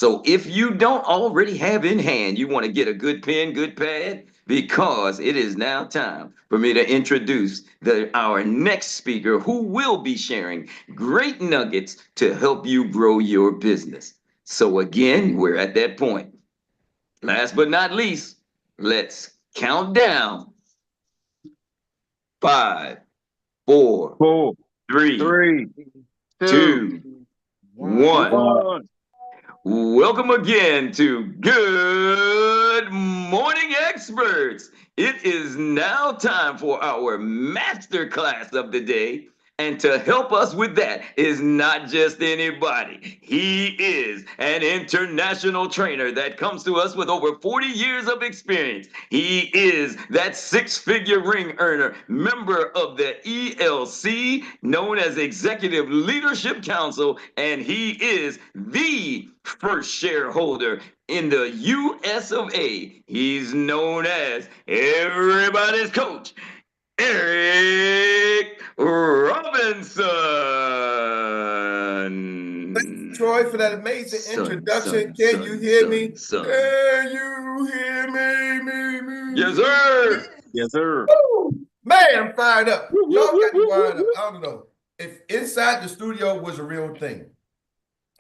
So if you don't already have in hand, you want to get a good pen, good pad, because it is now time for me to introduce our next speaker who will be sharing great nuggets to help you grow your business. So again, we're at that point. Last but not least, let's count down. 5, 4, Four, 3, three, two, 2, 1. one. Welcome again to Good Morning Experts. It is now time for our master class of the day. And to help us with that is not just anybody. He is an international trainer that comes to us with over 40 years of experience. He is that six-figure ring earner, member of the ELC, known as Executive Leadership Council, and he is the first shareholder in the US of A. He's known as everybody's coach, Erik Robinson. Thank you, Troy, for that amazing introduction. Can you hear me? Can you hear me? Yes, sir. Yes, sir. Woo! Man, I'm fired up. Y'all got me fired up. I don't know. If inside the studio was a real thing,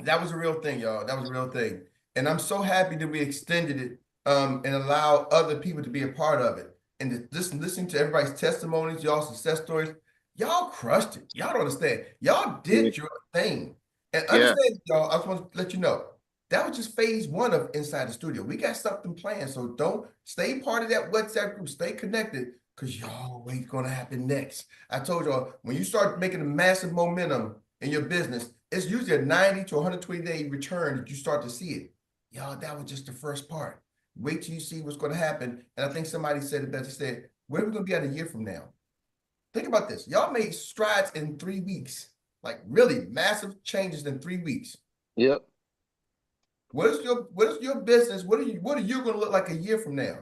that was a real thing, y'all. That was a real thing. And I'm so happy that we extended it and allow other people to be a part of it. And just listening to everybody's testimonies, y'all success stories, y'all crushed it. Y'all don't understand. Y'all did your thing. And understand, y'all, I just want to let you know, that was just phase one of Inside the Studio. We got something planned. So don't stay part of that WhatsApp group. Stay connected because y'all what's going to happen next. I told y'all, when you start making a massive momentum in your business, it's usually a 90 to 120-day return that you start to see it. Y'all, that was just the first part. Wait till you see what's going to happen. And I think somebody said it best. They said, where are we going to be at a year from now? Think about this. Y'all made strides in 3 weeks, like really massive changes in 3 weeks. Yep. What is your business? What are you going to look like a year from now?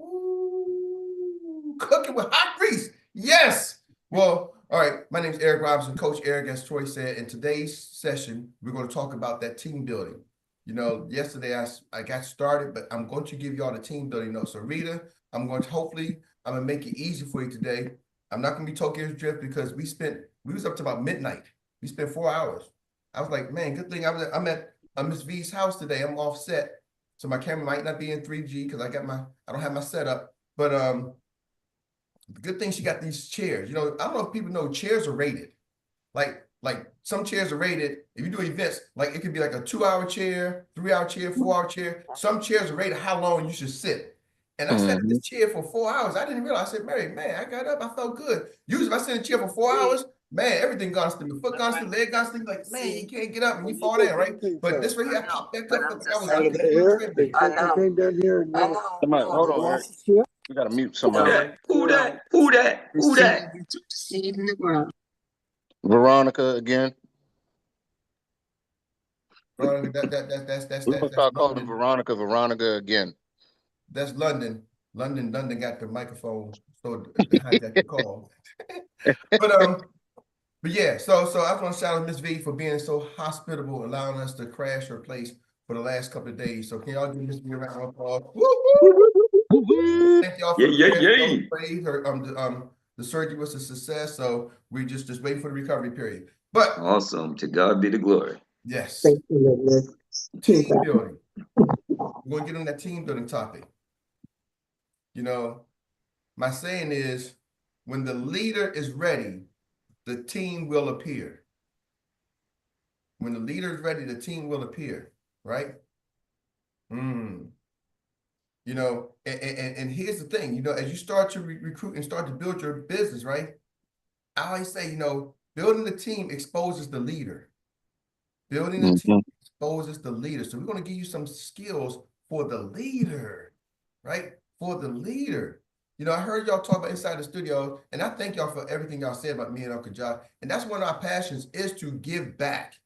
Ooh, cooking with hot grease. Yes. Well, all right. My name is Erik Robinson, Coach Erik, as Troy said. In today's session, we're going to talk about that team building. You know, yesterday I got started, but I'm going to give you all the team building notes. So Rita, I'm going to make it easy for you today. I'm not going to be Tokyo Drift because we was up to about midnight. We spent 4 hours. I was like, man, good thing I'm at Miss V's house today. I'm offset, so my camera might not be in 3G because I don't have my setup. But the good thing she got these chairs. You know, I don't know if people know chairs are rated. Like some chairs are rated. If you do events, like it could be like a 2-hour chair, 3-hour chair, 4-hour chair. Some chairs are rated how long you should sit. And I sat in this chair for 4 hours. I didn't realize. I said, Mary, man, I got up. I felt good. Usually if I sit in a chair for 4 hours, man, everything gone to the foot gone to the leg gone to like, man, you can't get up and you fall down, right? But this right here, I popped back up. I came down here and hold on, Erik. We got to mute somebody. Who that? Veronica again. That's We're going to start calling Veronica again. That's London. London got the microphone so the hijack the call. But yeah, so I just want to shout out Miss V for being so hospitable, allowing us to crash her place for the last couple of days. So can y'all give Miss V a round of applause? Thank y'all for the praise. The surgery was a success, so we're just waiting for the recovery period. But awesome. To God be the glory. Yes. Thank you, team building. We're going to get on that team building topic. You know, my saying is, when the leader is ready, the team will appear. When the leader is ready, the team will appear, right? You know, and here's the thing, you know, as you start to recruit and start to build your business, right? I always say, you know, building the team exposes the leader. Building the team exposes the leader. So we're going to give you some skills for the leader, right? For the leader. You know, I heard y'all talk about Inside the Studio, and I thank y'all for everything y'all said about me and Uncle John. And that's one of our passions, is to give back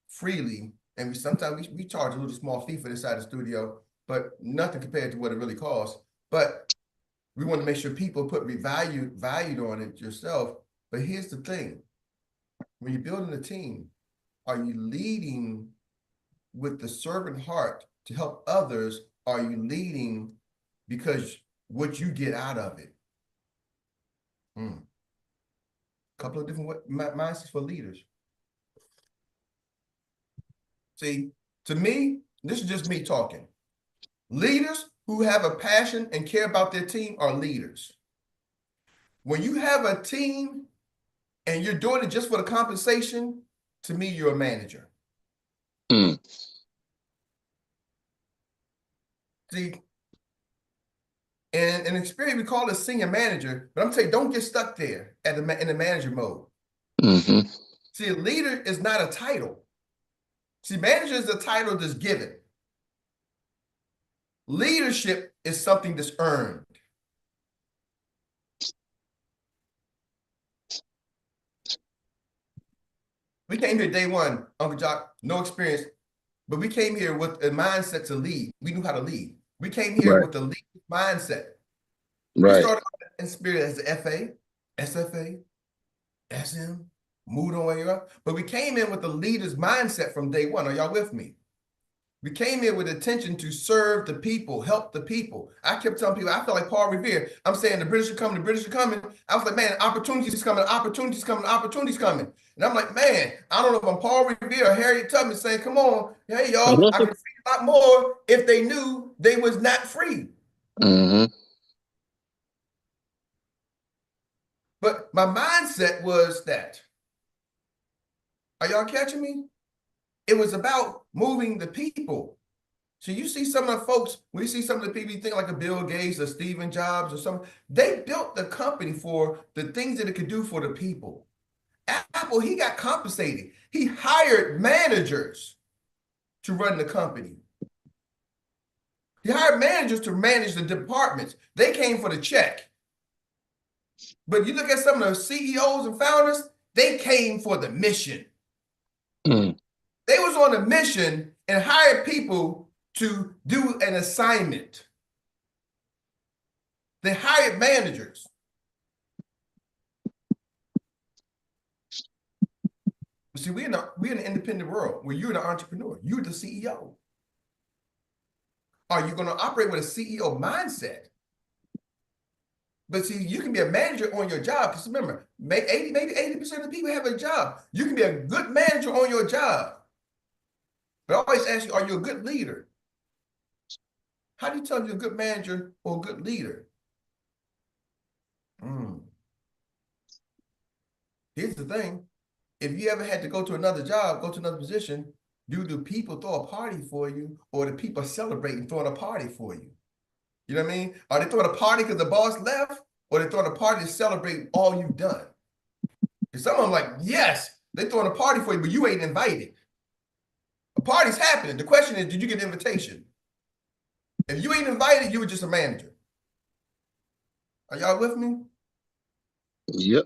freely. And sometimes we charge a little small fee for Inside the Studio, but nothing compared to what it really costs. But we want to make sure people put valued on it yourself. But here's the thing. When you're building a team, are you leading with the servant heart to help others? Are you leading because what you get out of it? Couple of different mindsets for leaders. See, to me, this is just me talking. Leaders who have a passion and care about their team are leaders. When you have a team and you're doing it just for the compensation, to me, you're a manager. See, in experience, we call it senior manager, but I'm telling you, don't get stuck there in the manager mode. See, a leader is not a title. See, manager is a title that's given. Leadership is something that's earned. We came here day one, Uncle Jock, no experience, but we came here with a mindset to lead. We knew how to lead. We came here with a lead mindset. We started in spirit as the FA, SFA, SM, moved on where you are. But we came in with the leader's mindset from day one. Are y'all with me? We came here with intention to serve the people, help the people. I kept telling people, I feel like Paul Revere. I'm saying the British are coming, the British are coming. I was like, man, opportunities coming, opportunities coming, opportunities coming. And I'm like, man, I don't know if I'm Paul Revere or Harriet Tubman saying, come on, hey, y'all, I could see a lot more if they knew they was not free. But my mindset was that, are y'all catching me? It was about moving the people. So you see some of the folks, when you see some of the people, you think like a Bill Gates or Steve Jobs or something, they built the company for the things that it could do for the people. Apple, he got compensated. He hired managers to run the company. He hired managers to manage the departments. They came for the check. But you look at some of the CEOs and founders, they came for the mission. They was on a mission and hired people to do an assignment. They hired managers. See, we're in an independent world where you're the entrepreneur. You're the CEO. Are you going to operate with a CEO mindset? But see, you can be a manager on your job. Because remember, maybe 80% of the people have a job. You can be a good manager on your job. But I always ask you, are you a good leader? How do you tell if you're a good manager or a good leader? Here's the thing. If you ever had to go to another job, go to another position, do the people throw a party for you, or the people celebrating throwing a party for you? You know what I mean? Are they throwing a party because the boss left, or they throwing a party to celebrate all you've done? And some of them like, yes, they throwing a party for you, but you ain't invited. A party's happening. The question is, did you get an invitation? If you ain't invited, you were just a manager. Are y'all with me? Yep.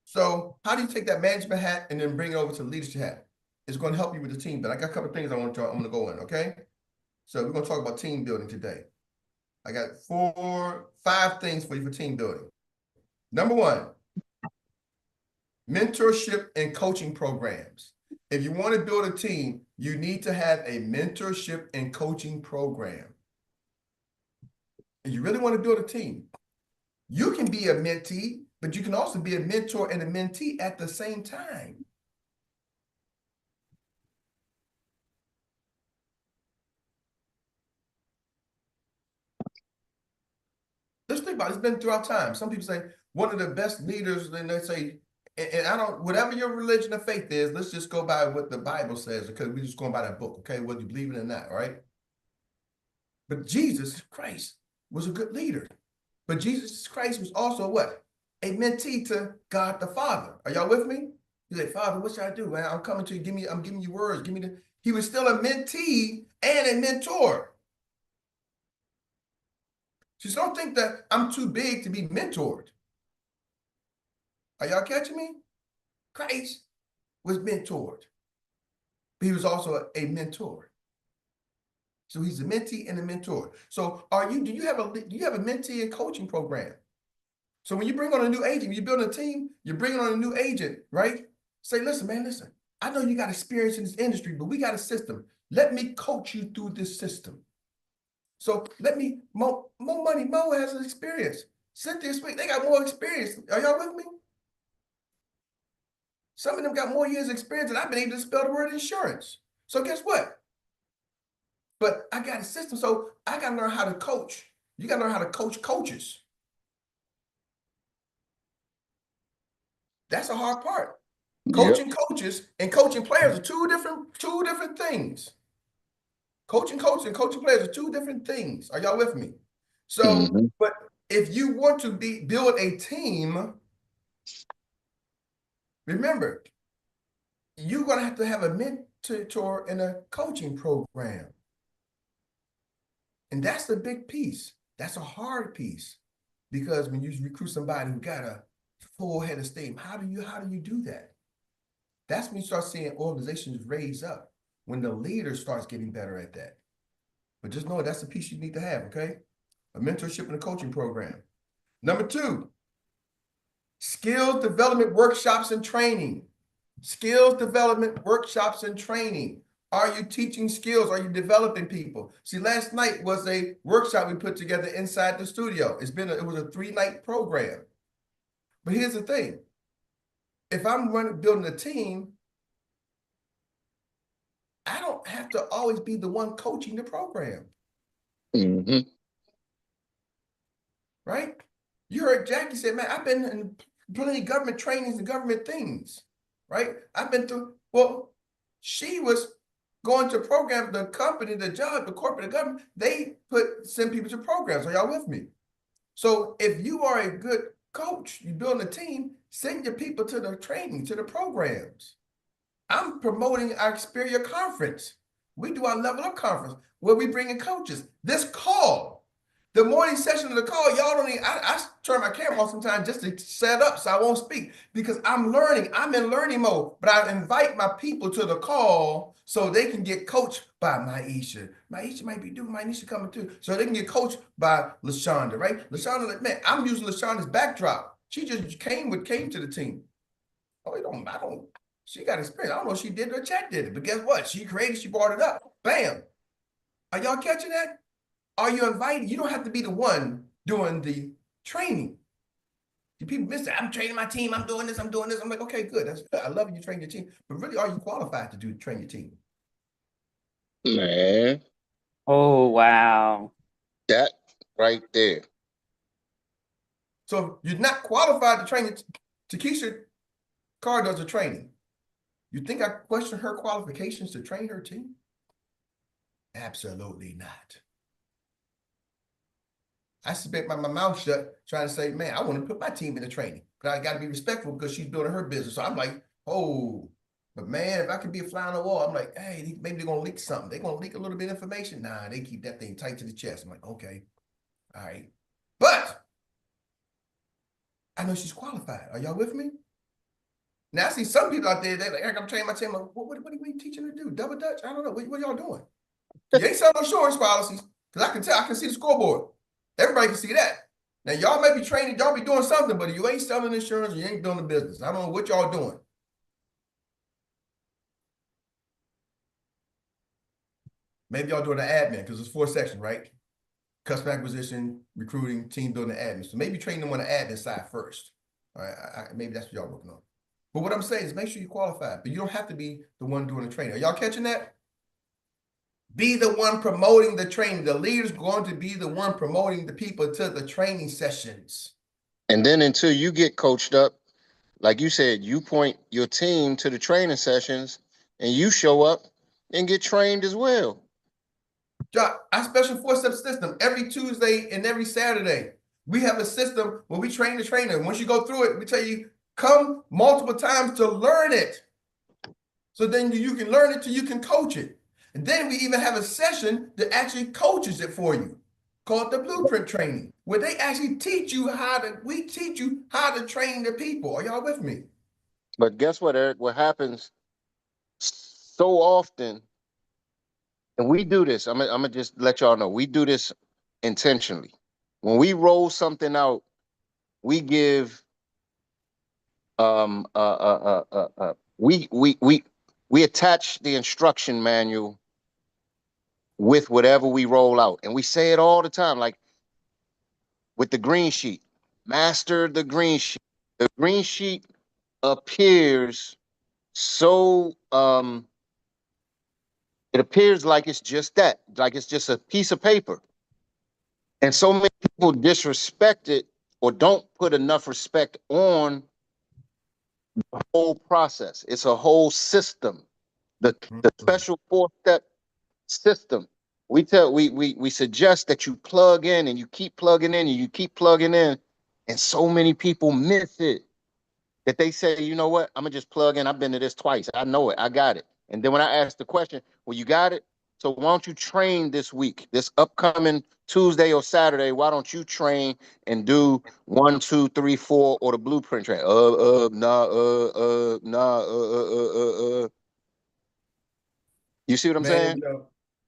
So how do you take that management hat and then bring it over to the leadership hat? It's going to help you with the team. But I got a couple of things I'm going to go in, okay? So we're going to talk about team building today. I got 5 things for you for team building. Number 1, mentorship and coaching programs. If you want to build a team, you need to have a mentorship and coaching program. And you really want to build a team. You can be a mentee, but you can also be a mentor and a mentee at the same time. Let's think about it. It's been throughout time. Some people say one of the best leaders, and they say, and I don't, whatever your religion or faith is, let's just go by what the Bible says, because we're just going by that book, okay, whether you believe it or not, right? But Jesus Christ was a good leader. But Jesus Christ was also what? A mentee to God the Father. Are y'all with me? He said, Father, what should I do? Man, I'm coming to you. I'm giving you words. He was still a mentee and a mentor. Just don't think that I'm too big to be mentored. Are y'all catching me? Christ was mentored, but he was also a mentor. So he's a mentee and a mentor. So do you have a mentee and coaching program? So when you bring on a new agent, you build a team, you're bringing on a new agent, right? Say, listen, man, listen. I know you got experience in this industry, but we got a system. Let me coach you through this system. So let me, more money, Mo has an experience. Cynthia, they got more experience. Are y'all with me? Some of them got more years experience than I've been able to spell the word insurance. So guess what? But I got a system, so I got to learn how to coach. You got to learn how to coach coaches. That's a hard part. Coaching coaches and coaching players are two different things. Coaching coaches and coaching players are two different things. Are y'all with me? So, but if you want to build a team, remember, you're going to have a mentor and a coaching program. And that's the big piece. That's a hard piece. Because when you recruit somebody who got a full head of steam, how do you do that? That's when you start seeing organizations raise up, when the leader starts getting better at that. But just know that's the piece you need to have, okay? A mentorship and a coaching program. Number 2, skills development workshops and training. Skills development workshops and training. Are you teaching skills? Are you developing people? See, last night was a workshop we put together inside the studio. It was a 3-night program. But here's the thing. If I'm building a team, I don't have to always be the one coaching the program. Right? You heard Jackie say, man, I've been in plenty of government trainings and government things. Right? I've been through, well, she was going to programs, the company, the job, the corporate, the government, they send people to programs. Are y'all with me? So if you are a good coach, you build a team, send your people to the training, to the programs. I'm promoting our Xperia conference. We do our level up conference where we bring in coaches. This call, the morning session of the call, y'all don't need, I turn my camera off sometimes just to set up so I won't speak because I'm learning. I'm in learning mode, but I invite my people to the call so they can get coached by Maisha. Maisha might be due, Maisha coming too. So they can get coached by LaShonda, right? LaShonda, man, I'm using LaShonda's backdrop. She just came to the team. Oh, I don't, she got experience. I don't know if she did it or Chat did it, but guess what? She created, she brought it up. Bam. Are y'all catching that? Are you invited? You don't have to be the one doing the training. The people miss it. I'm training my team. I'm doing this. I'm doing this. I'm like, okay, good. That's good. I love you train your team. But really, are you qualified to train your team? Man. Oh, wow. That right there. So you're not qualified to train. Takesha Carr does the training. You think I question her qualifications to train her team? Absolutely not. I spent my mouth shut trying to say, man, I want to put my team in the training, but I got to be respectful because she's building her business. So I'm like, oh, but man, if I could be a fly on the wall, I'm like, hey, maybe they're going to leak something. They're going to leak a little bit of information. Nah, they keep that thing tight to the chest. I'm like, okay, all right. But I know she's qualified. Are y'all with me? Now I see some people out there, they're like, Eric, I'm training my team. I'm like, what are we teaching her to do? Double Dutch? I don't know. What y'all doing? You ain't selling insurance policies because I can see the scoreboard. Everybody can see that. Now, y'all may be training, y'all be doing something, but you ain't selling insurance, you ain't doing the business. I don't know what y'all doing. Maybe y'all doing the admin because it's 4 sections, right? Customer acquisition, recruiting, team building, admin. So maybe train them on the admin side first. All right, maybe that's what y'all working on. But what I'm saying is make sure you qualify, but you don't have to be the one doing the training. Are y'all catching that? Be the one promoting the training. The leader's going to be the one promoting the people to the training sessions. And then until you get coached up, like you said, you point your team to the training sessions and you show up and get trained as well. Our special 4-step system, every Tuesday and every Saturday, we have a system where we train the trainer. Once you go through it, we tell you, come multiple times to learn it. So then you can learn it till you can coach it. And then we even have a session that actually coaches it for you called the blueprint training, where they actually teach you we teach you how to train the people. Are y'all with me? But guess what, Eric? What happens so often, and we do this, I'm gonna just let y'all know, we do this intentionally. When we roll something out, we give we attach the instruction manual with whatever we roll out. And we say it all the time, like with the green sheet, master the green sheet. The green sheet appears so, it appears like it's just that, like it's just a piece of paper. And so many people disrespect it or don't put enough respect on the whole process. It's a whole system. The special 4-step system. We suggest that you plug in and you keep plugging in and you keep plugging in. And so many people miss it that they say, you know what, I'm gonna just plug in. I've been to this twice. I know it, I got it. And then when I ask the question, well, you got it? So why don't you train this week, this upcoming Tuesday or Saturday? Why don't you train and do 1, 2, 3, 4 or the blueprint train? You see what I'm Man, saying?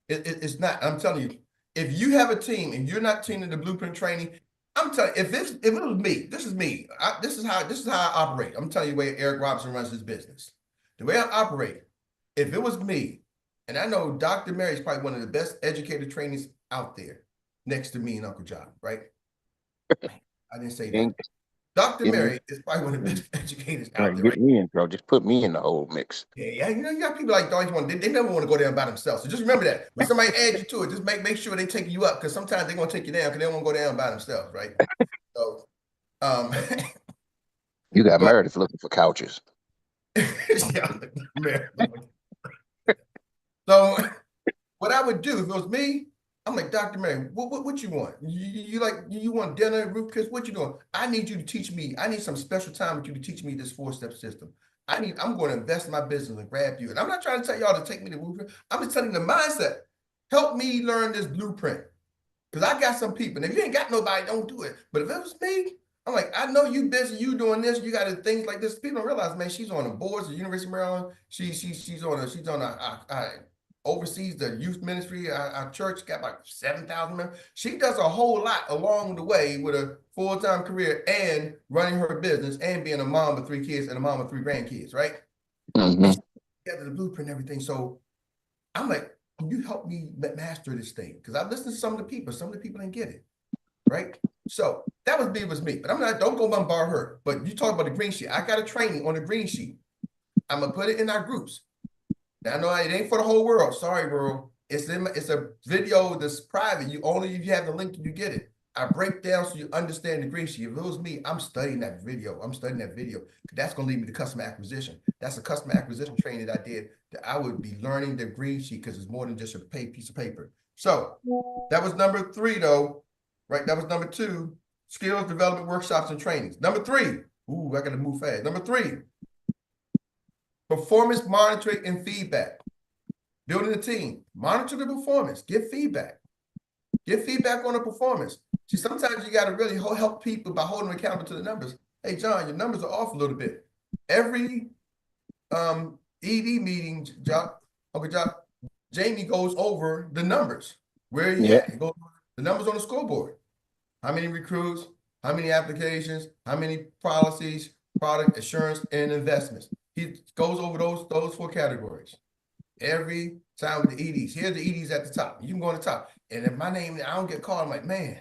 it's not. I'm telling you, if you have a team and you're not teaming the blueprint training, I'm telling you, if it was me, this is me. This is how I operate. I'm telling you the way Eric Robinson runs his business. The way I operate, if it was me, and I know Dr. Meri is probably one of the best educated trainers out there, next to me and Uncle John, right? I didn't say that. Dr. Meri is probably one of the best educators out there, Get right? me in, bro. Just put me in the whole mix. Yeah, you know, you got people like they never want to go down by themselves. So just remember that when somebody adds you to it, just make sure they take you up, because sometimes they're gonna take you down because they don't want to go down by themselves, right? So, You got but Meredith looking for couches. yeah, man. So what I would do if it was me, I'm like, Dr. Meri, what you want? You want dinner, Ruth Chris? What you doing? I need you to teach me. I need some special time with you to teach me this 4-step system. I'm going to invest in my business and grab you. And I'm not trying to tell y'all to take me to blueprint. I'm just telling you the mindset. Help me learn this blueprint. Because I got some people. And if you ain't got nobody, don't do it. But if it was me, I'm like, I know you busy, you doing this, you got things like this. People don't realize, man, she's on the boards of the University of Maryland. She's on oversees the youth ministry. Our church got about 7,000 members. She does a whole lot along the way with a full-time career and running her business and being a mom of 3 kids and a mom of 3 grandkids, right? Mm-hmm. And she got the blueprint and everything. So I'm like, can you help me master this thing? Because I listened to some of the people didn't get it, right? So that was me. But don't go bombard her. But you talk about the green sheet. I got a training on the green sheet. I'm gonna put it in our groups. Now I know it ain't for the whole world. Sorry, bro. It's a video that's private. If you have the link, you get it. I break down so you understand the green sheet. If it was me, I'm studying that video. That's gonna lead me to customer acquisition. That's a customer acquisition training that I did, that I would be learning the green sheet, because it's more than just a piece of paper. So that was number 3, though. Right? That was number 2. Skills development workshops and trainings. Number 3. Ooh, I gotta move fast. Number 3. Performance monitoring and feedback. Building a team. Monitor the performance. Give feedback. Give feedback on the performance. See, sometimes you got to really help people by holding them accountable to the numbers. Hey, John, your numbers are off a little bit. Every ED meeting, Uncle John, Jamie goes over the numbers. Where are you at? He goes over the numbers on the scoreboard. How many recruits? How many applications? How many policies, product assurance, and investments? He goes over those 4 categories every time with the EDs. Here's the EDs at the top. You can go on the top. And if my name, I don't get called, I'm like, man,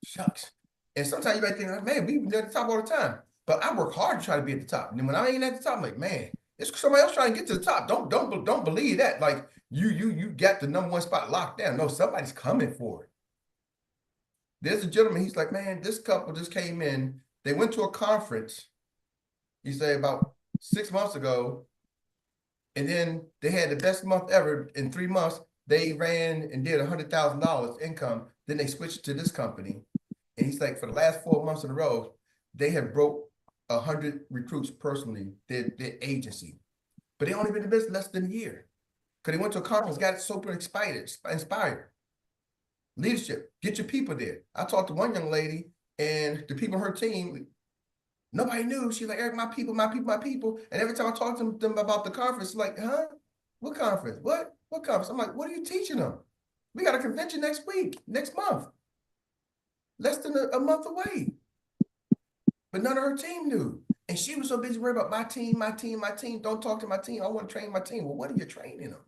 shucks. And sometimes you might think, man, we've been at the top all the time. But I work hard to try to be at the top. And then when I ain't at the top, I'm like, man, it's somebody else trying to get to the top. Don't believe that. Like you got the number 1 spot locked down. No, somebody's coming for it. There's a gentleman, he's like, man, this couple just came in. They went to a conference, he said, about 6 months ago. And then they had the best month ever. In 3 months, they ran and did $100,000 income. Then they switched to this company. And he's like, for the last 4 months in a row, they have broke 100 recruits personally, their agency. But they only been in business less than a year. Because they went to a conference, got super inspired. Leadership, get your people there. I talked to one young lady, and the people on her team, nobody knew. She's like, Eric, my people. And every time I talk to them about the conference, like, huh? What conference? What conference? I'm like, what are you teaching them? We got a convention next month. Less than a month away. But none of her team knew. And she was so busy worried about my team. Don't talk to my team. I want to train my team. Well, what are you training them?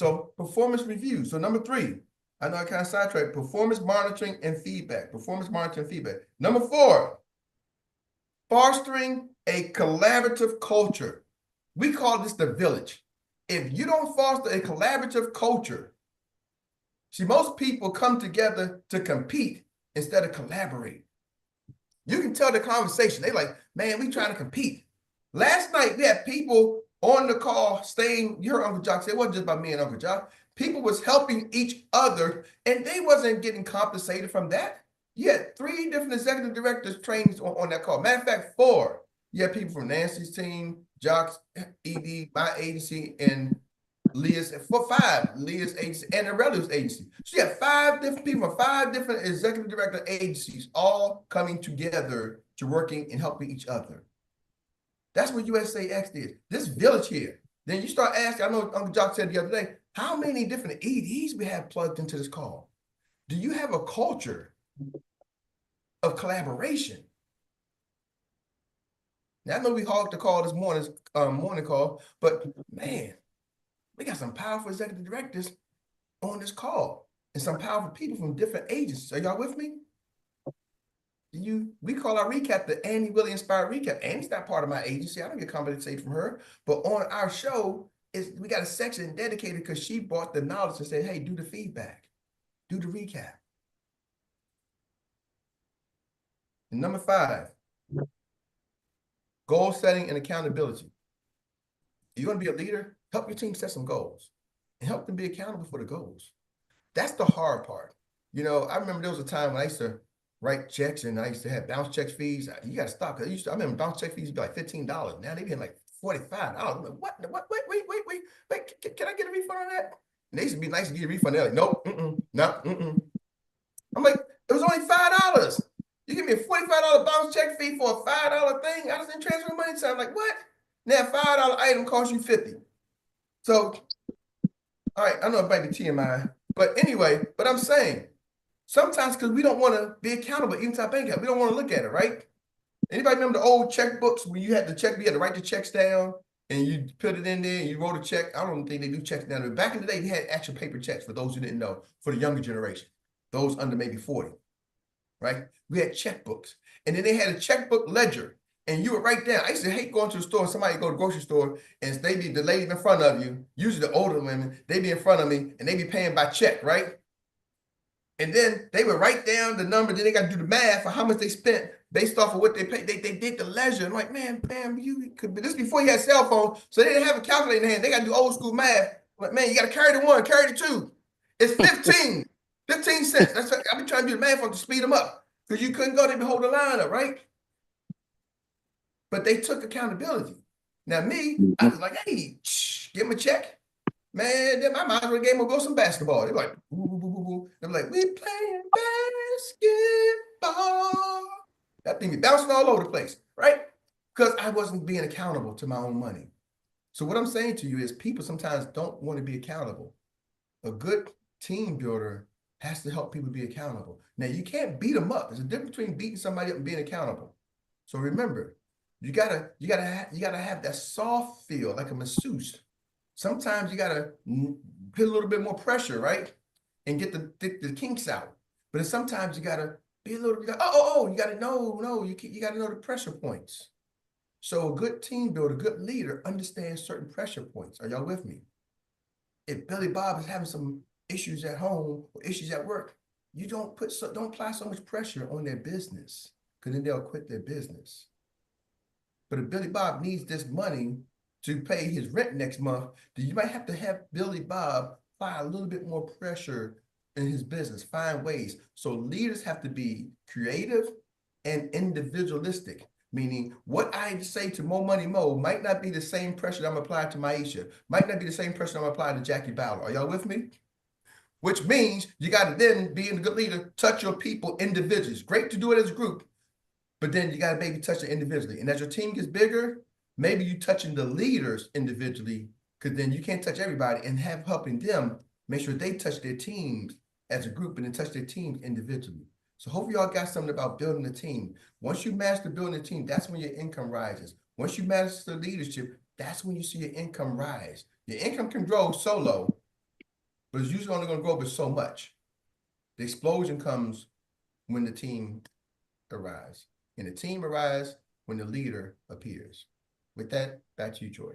So performance review. So number 3, I know I kind of sidetracked, performance monitoring and feedback. Performance monitoring and feedback. Number 4, fostering a collaborative culture. We call this the village. If you don't foster a collaborative culture, see, most people come together to compete instead of collaborate. You can tell the conversation. They like, man, we trying to compete. Last night, we had people on the call saying, you heard Uncle Jock say, it wasn't just about me and Uncle Jock. People was helping each other, and they wasn't getting compensated from that. You had 3 different executive directors trainings on that call. Matter of fact, 4. You had people from Nancy's team, Jock's, ED, my agency, and Leah's, 5, Leah's agency, and the relatives agency. So you have 5 different people from 5 different executive director agencies all coming together to working and helping each other. That's what USAX did. This village here. Then you start asking, I know Uncle Jock said the other day, how many different EDs we have plugged into this call? Do you have a culture of collaboration? Now, I know we hogged the call this morning call, but man, we got some powerful executive directors on this call and some powerful people from different agencies. Are y'all with me? We call our recap the Annie Willie Inspired Recap. Annie's not part of my agency. I don't get compensated from her. But on our show, we got a section dedicated because she brought the knowledge and said, hey, do the feedback, do the recap. And number 5, goal setting and accountability. You're going to be a leader, help your team set some goals and help them be accountable for the goals. That's the hard part. You know, I remember there was a time when I used to write checks and I used to have bounce check fees. You got to stop. I remember bounce check fees would be like $15. Now they be like $45. I'm like, what? Wait, can I get a refund on that? And they used to be nice to get a refund. They're like, nope, no. I'm like, it was only $5. You give me a $45 bounce check fee for a $5 thing? I just didn't transfer money. So I'm like, what? Now $5 item costs you $50. So, all right, I know it might be TMI, but anyway, but I'm saying, sometimes because we don't want to be accountable, even to our bank account, we don't want to look at it, right? Anybody remember the old checkbooks when you had to write the checks down and you put it in there and you wrote a check? I don't think they do checks now. But back in the day, they had actual paper checks for those who didn't know, for the younger generation, those under maybe 40, right? We had checkbooks. And then they had a checkbook ledger. And you would write down. I used to hate going to the store. Somebody go to the grocery store and they be the lady in front of you, usually the older women, they be in front of me and they be paying by check, right? And then they would write down the number. Then they got to do the math for how much they spent based off of what they paid. They did the ledger. I'm like, man, you could. This before you had cell phone, so they didn't have a calculator in hand. They got to do old school math. I'm like, man, you got to carry the 1, carry the 2. It's 15 cents. That's what, I've been trying to do the math on to speed them up because you couldn't go there and hold the line up, right? But they took accountability. Now me, I was like, hey, give them a check. Man, then I might as well game will go some basketball. They're like, boo, boo, boo, boo, boo. They're like, we playing basketball. That thing be bouncing all over the place, right? Because I wasn't being accountable to my own money. So what I'm saying to you is people sometimes don't want to be accountable. A good team builder has to help people be accountable. Now, you can't beat them up. There's a difference between beating somebody up and being accountable. So remember, you gotta have that soft feel like a masseuse. Sometimes you gotta put a little bit more pressure, right, and get the kinks out. But then sometimes you gotta be a little. You gotta know. You gotta know the pressure points. So a good team builder, a good leader understands certain pressure points. Are y'all with me? If Billy Bob is having some issues at home or issues at work, you don't apply so much pressure on their business because then they'll quit their business. But if Billy Bob needs this money to pay his rent next month, then you might have to have Billy Bob apply a little bit more pressure in his business, find ways. So leaders have to be creative and individualistic, meaning what I say to Mo Money Mo might not be the same pressure I'm applying to Maisha, might not be the same pressure I'm applying to Jackie Ballard. Are y'all with me? Which means you got to then, being a good leader, touch your people individually. It's great to do it as a group, but then you got to maybe touch it individually. And as your team gets bigger, maybe you touching the leaders individually, because then you can't touch everybody, and helping them make sure they touch their teams as a group and then touch their teams individually. So hopefully y'all got something about building a team. Once you master building a team, that's when your income rises. Once you master leadership, that's when you see your income rise. Your income can grow solo, but it's usually only going to grow by so much. The explosion comes when the team arrives, and the team arrives when the leader appears. With that, back to you, Joy.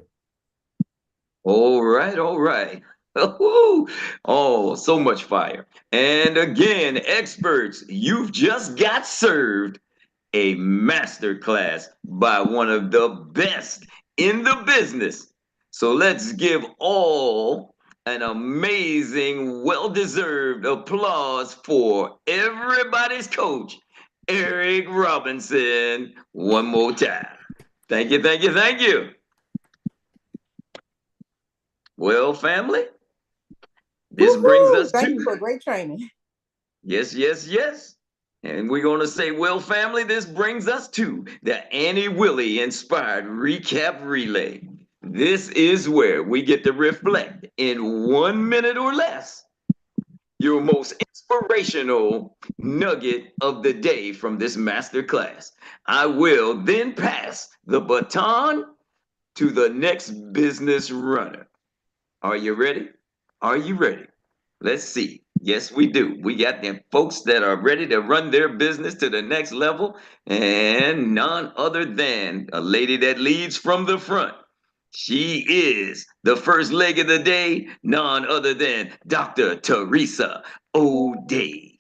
All right, all right. Oh, so much fire. And again, experts, you've just got served a master class by one of the best in the business. So let's give all an amazing, well-deserved applause for everybody's coach, Erik Robinson, one more time. Thank you, thank you, thank you. Well, family, this brings Woohoo! us Thank you to, for great training. yes, yes, yes. And we're going to say, well, family, this brings us to the Annie Willie Inspired Recap Relay. This is where we get to reflect in 1 minute or less your most inspirational nugget of the day from this master class. I will then pass the baton to the next business runner. Are you ready? Are you ready? Let's see. Yes, we do. We got them folks that are ready to run their business to the next level, and none other than a lady that leads from the front. She is the first leg of the day, none other than Dr. Teresa O'Day.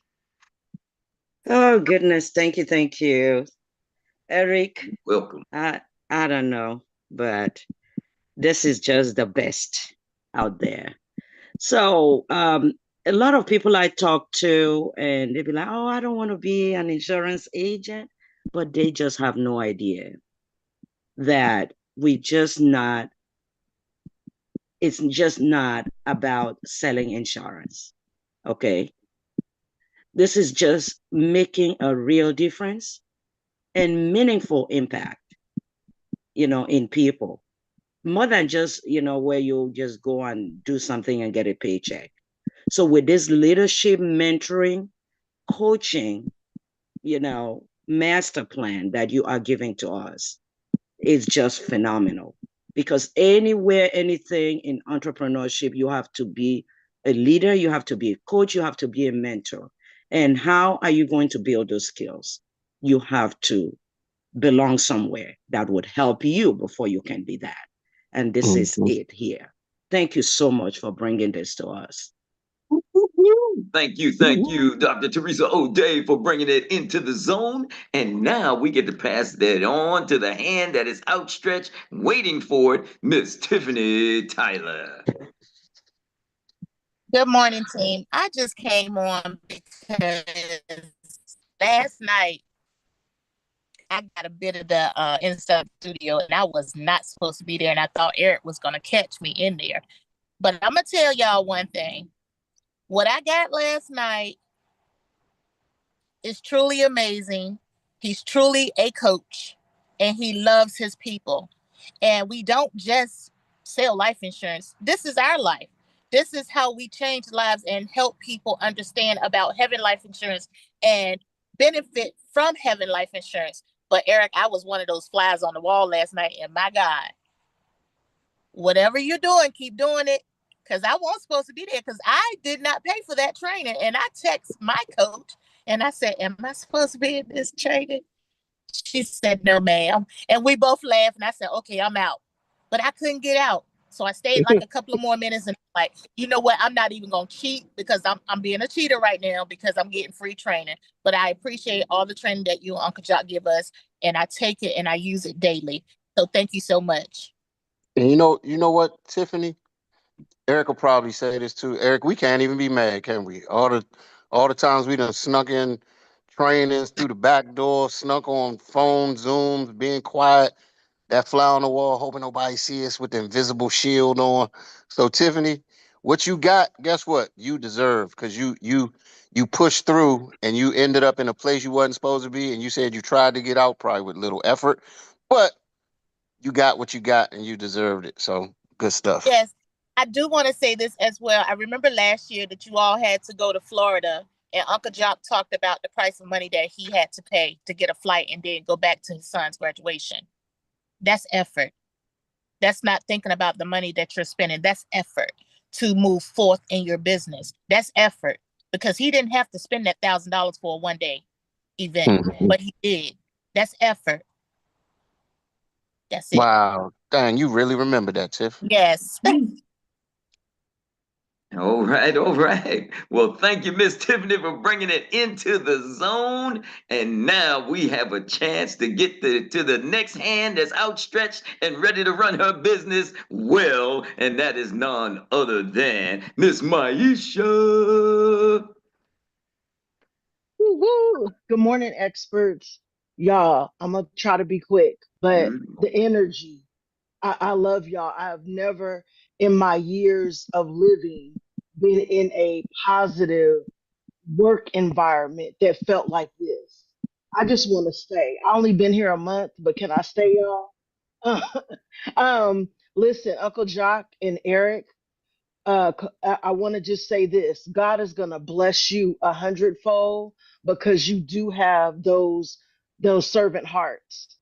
Oh goodness, thank you, thank you. Eric, Welcome. I don't know, but this is just the best out there. So a lot of people I talk to and they be like, oh, I don't want to be an insurance agent, but they just have no idea that it's just not about selling insurance. Okay. This is just making a real difference and meaningful impact, in people. More than just, where you just go and do something and get a paycheck. So with this leadership, mentoring, coaching, master plan that you are giving to us is just phenomenal. Because anywhere, anything in entrepreneurship, you have to be a leader, you have to be a coach, you have to be a mentor. And how are you going to build those skills? You have to belong somewhere that would help you before you can be that. And this is it here. Thank you so much for bringing this to us. Thank you, Dr. Teresa O'Day, for bringing it into the zone. And now we get to pass that on to the hand that is outstretched, waiting for it, Miss Tiffany Tyler. Good morning, team. I just came on because last night I got a bit of the inside studio and I was not supposed to be there, and I thought Erik was going to catch me in there. But I'm going to tell y'all one thing. What I got last night is truly amazing. He's truly a coach and he loves his people. And we don't just sell life insurance. This is our life. This is how we change lives and help people understand about having life insurance and benefit from having life insurance. But Erik, I was one of those flies on the wall last night, and my God, whatever you're doing, keep doing it. Because I wasn't supposed to be there because I did not pay for that training. And I text my coach and I said, am I supposed to be in this training? She said, no, ma'am. And we both laughed. And I said, okay, I'm out. But I couldn't get out. So I stayed like a couple of more minutes and like, you know what? I'm not even going to cheat because I'm being a cheater right now because I'm getting free training. But I appreciate all the training that you and Uncle Jock give us. And I take it and I use it daily. So thank you so much. And you know what, Tiffany? Erik will probably say this too. Erik, we can't even be mad, can we? All the times we done snuck in trainings through the back door, snuck on phone Zooms, being quiet, that fly on the wall, hoping nobody see us with the invisible shield on. So Tiffany, what you got, guess what? You deserve, because you pushed through and you ended up in a place you wasn't supposed to be, and you said you tried to get out probably with little effort, but you got what you got and you deserved it. So good stuff. Yes, I do want to say this as well. I remember last year that you all had to go to Florida and Uncle Jock talked about the price of money that he had to pay to get a flight and then go back to his son's graduation. That's effort. That's not thinking about the money that you're spending. That's effort. to move forth in your business. That's effort, because he didn't have to spend that $1,000 for a one-day event, but he did. That's effort. That's it. Wow. Dang, you really remember that, Tiff. Yes. All right, all right. Well, thank you, Miss Tiffany, for bringing it into the zone. And now we have a chance to get to the next hand that's outstretched and ready to run her business well, and that is none other than Miss Maisha. Woo-woo. Good morning, experts. Y'all, I'm gonna try to be quick, but the energy, I love y'all. I have never in my years of living been in a positive work environment that felt like this. I just want to stay. I only been here a month, but can I stay, y'all? Listen, Uncle Jock and Eric, I want to just say this: God is gonna bless you 100-fold because you do have those servant hearts.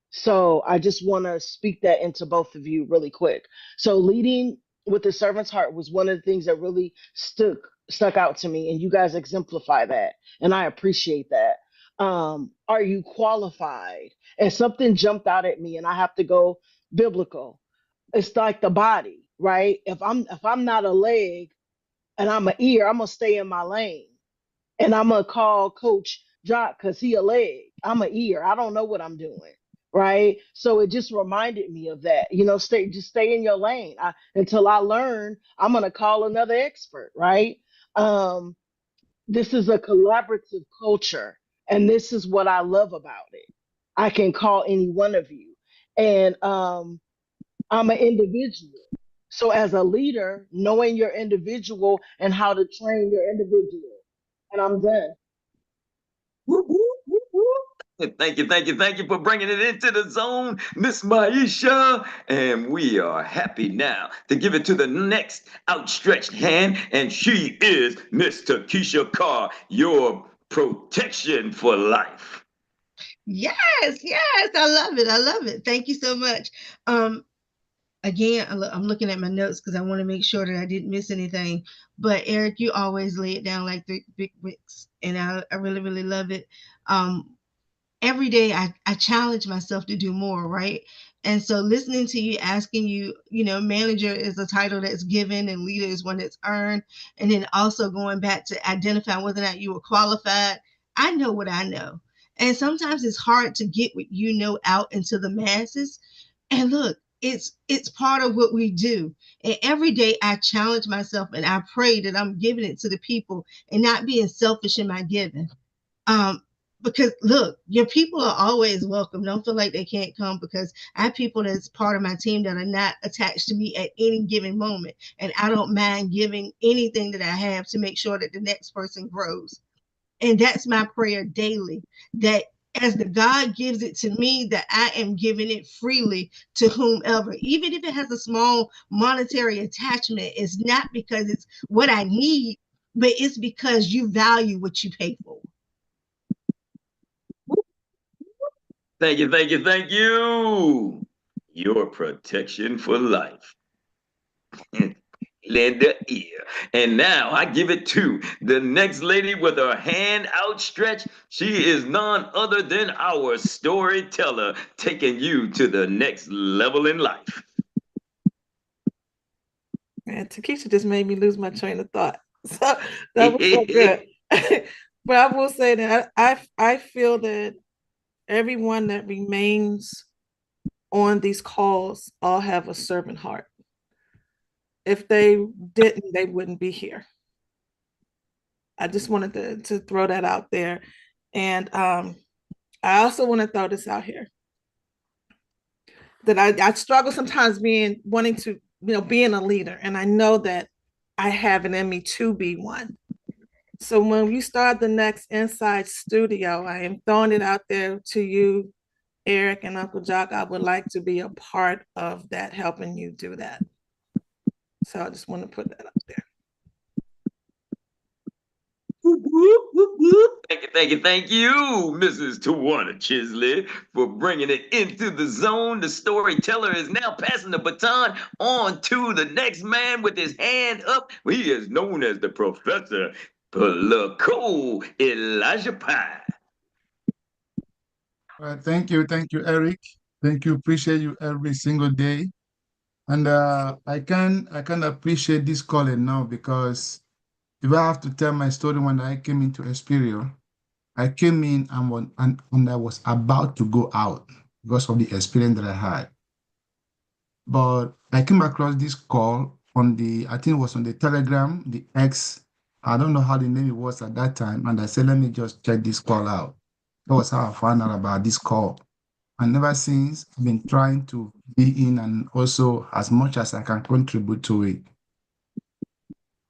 So I just want to speak that into both of you really quick. So leading with the servant's heart was one of the things that really stuck out to me, and you guys exemplify that, and I appreciate that. Are you qualified? And something jumped out at me, and I have to go biblical. It's like the body, right? If I'm not a leg and I'm an ear, I'm gonna stay in my lane, and I'm gonna call Coach Jock because he a leg. I'm an ear. I don't know what I'm doing, right? So it just reminded me of that. Stay in your lane. Until I learn, I'm gonna call another expert, right? Um, this is a collaborative culture, and this is what I love about it. I can call any one of you, and I'm an individual. So as a leader, knowing your individual and how to train your individual. And I'm done. Whoop, whoop, whoop, whoop. Thank you, thank you, thank you for bringing it into the zone, Miss Maisha. And we are happy now to give it to the next outstretched hand, and she is Miss Takesha Carr, your protection for life. Yes, yes, I love it. I love it. Thank you so much. Again, I'm looking at my notes because I want to make sure that I didn't miss anything. But Eric, you always lay it down like three big bricks, and I really, really love it. Every day I challenge myself to do more, right? And so listening to you, asking you, manager is a title that's given and leader is one that's earned. And then also going back to identifying whether or not you were qualified. I know what I know. And sometimes it's hard to get what you know out into the masses. And look, it's part of what we do. And every day I challenge myself and I pray that I'm giving it to the people and not being selfish in my giving. Um, because look, your people are always welcome. Don't feel like they can't come, because I have people that's part of my team that are not attached to me at any given moment. And I don't mind giving anything that I have to make sure that the next person grows. And that's my prayer daily, that as the God gives it to me, that I am giving it freely to whomever, even if it has a small monetary attachment. It's not because it's what I need, but it's because you value what you pay for. Thank you, thank you, thank you. Your protection for life. Lend a ear. And now I give it to the next lady with her hand outstretched. She is none other than our storyteller, taking you to the next level in life. Man, Takesha just made me lose my train of thought. So that was so good. But I will say that I feel that everyone that remains on these calls all have a servant heart. If they didn't, they wouldn't be here. I just wanted to throw that out there. And I also want to throw this out here, that I struggle sometimes wanting to, being a leader. And I know that I have it in me to be one. So when we start the next Inside Studio, I am throwing it out there to you, Eric and Uncle Jock. I would like to be a part of that, helping you do that. So I just want to put that up there. Thank you, Mrs. Tawana Chisley, for bringing it into the zone. The storyteller is now passing the baton on to the next man with his hand up. He is known as the Professor Nicole Elijah Pye. Thank you, Eric. Thank you, appreciate you every single day. And I can appreciate this calling now, because if I have to tell my story, when I came into Experior, I came in and I was about to go out because of the experience that I had. But I came across this call on I think it was on the Telegram, the X. I don't know how the name it was at that time. And I said, let me just check this call out. That was how I found out about this call. And ever since, I've been trying to be in and also as much as I can contribute to it.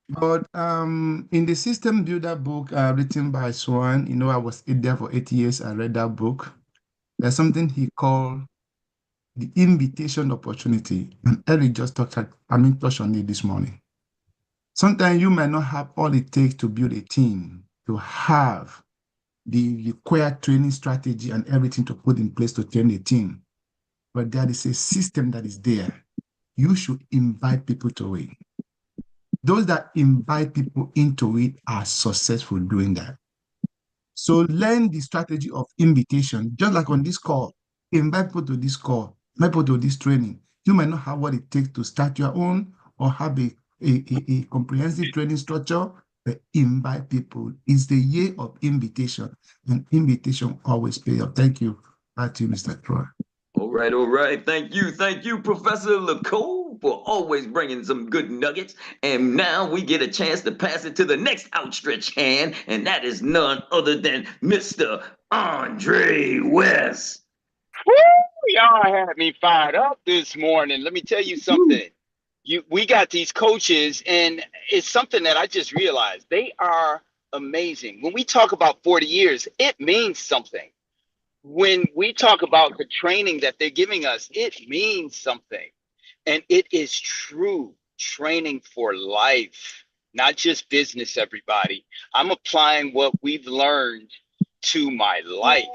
But in the System Builder book written by Swan, I was there for 8 years. I read that book. There's something he called the invitation opportunity. And Eric just touched on it this morning. Sometimes you might not have all it takes to build a team, to have the required training strategy and everything to put in place to train a team. But there is a system that is there. You should invite people to it. Those that invite people into it are successful doing that. So learn the strategy of invitation, just like on this call. Invite people to this call, invite people to this training. You might not have what it takes to start your own or have a comprehensive training structure, but invite people. It's the year of invitation, and invitation always pays off. Thank you. Back to you, Mr. Troy. All right. Thank you, Professor Nicole, for always bringing some good nuggets. And now we get a chance to pass it to the next outstretched hand, and that is none other than Mr. Andre West. Woo! Y'all had me fired up this morning. Let me tell you something. We got these coaches, and it's something that I just realized. They are amazing. When we talk about 40 years, it means something. When we talk about the training that they're giving us, it means something. And it is true training for life, not just business, everybody. I'm applying what we've learned to my life